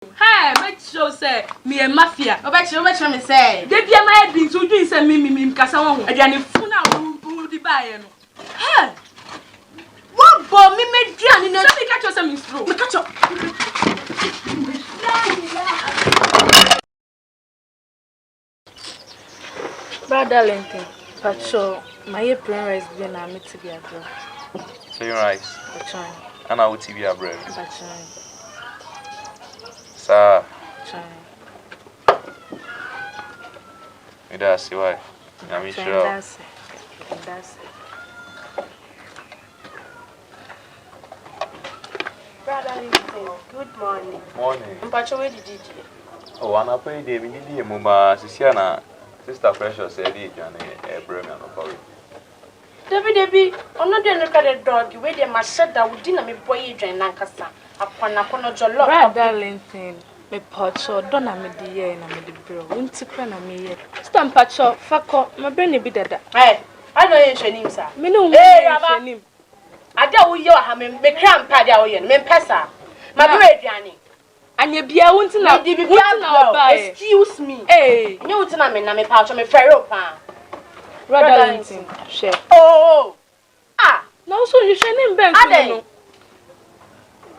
Hey, make sure say me a mafia. Obetche me say. Dey bia my head so do say me kasa won ho. Aduane fu na wo di bae no. Hey. What bo me duane na. Say me catch yourself in stroke. Me catch up. Brother Lincoln, pacho, my prayer rice be na me to be abroad. So you rice. Pacho. And I will TV abroad. Pacho. Sir. Pacho. Me da see why. I'm sure. That's Brother Lincoln, good morning. Morning. Pacho, where did you do? Oh, and I pray they need the mama Sisiana. Sister Precious said it and a brother no power. Debbie, I'm not doing a dog. You wait there, my shirt that would dinner me boy drain Lancasa. Upon a corner jollof. Brother Lincoln, me pacho, don't na me the year na me the bro. Won't na me ye. Stamp pacho, fako, my brain be dada. Hey, I know you should name, sir. Me no name. I don't know how me cramp paddy out here, me pesa. My bread, Yanni. And ye be a won't na excuse me. Hey, you tell me na me pouch me ferro pan. Brother Lincoln, share. Oh, ah, no, so you share name Ben. Ade.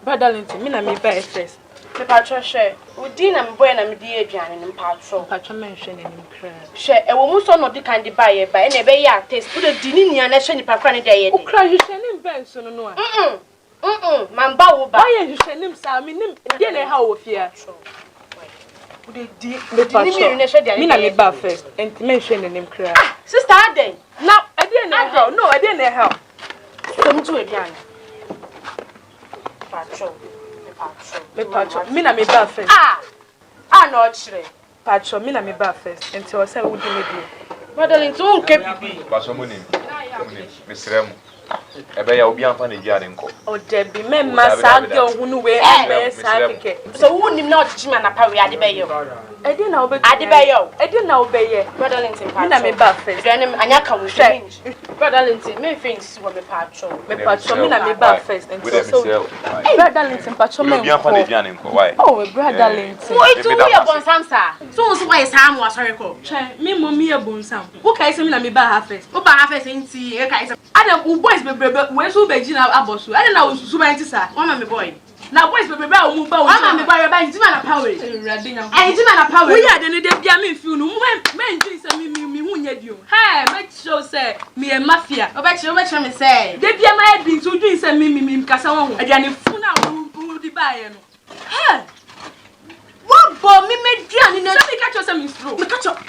Brother Lincoln, me na me buy first. Me patro share. Udi na me boy na me di aduane ne patro. Patro mention him cry. Share, e wo mu so no di kan di buy e na e be ya taste. Wo de di ni nia na hwe ni pakra ne dey ye. O cry you share name Ben so no a. Man ba wo ba. Why you share name sa me nim dey na how wo fia. Wo de di me patro. Me na me buy first. And mention him cry. Sister Aden. Now, I didn't how. No, I didn't how. Come to aduane. Patro. Me patro. Me na me buy first. No chire. Patro, me na me buy first. Until I say wo di me do. Brother Linton won ke bibi. Paso mo nim. Me srem. Ebe ya obi anfa na gi ade nko. O debi me masa ge ohunu we e sa keke. So who nim na ochichi ma na pa we ade be yo. Edi na obe. Ade be yo. Edi na obe ye. Brother Linton patro. Me na me buy first. Aduane anya ka wo change. Brother Linton, me fence wo me patro. Me patro, me na me buy first. Until so. Brother Linton patro me. Obi anfa na gi ade nko. Why? Oh, Brother Linton. Wait, we are bonsam sir. So why Sam was sorry ko. Me mommy e bonsam. Who kai say me na me buy half first. Who buy half first nti e kai say. Adam u boys bebrebe we so beji na abosu. Adam na osusu ba nti sa. One me boy. Na boys bebrebe a mu ba o. One me boy ba nti ma na power. Ewurade nya. Nti ma na power. We ya de ne de bia me feel no. Me nti say me hu nya dio. Hey, make sure say me a mafia. Obetche me say. De bia my head so do say me kasa won ho. Aduane fu na wo di bae no. Hey. What bo me duane na. Say me catch yourself in stroke. Me catch up.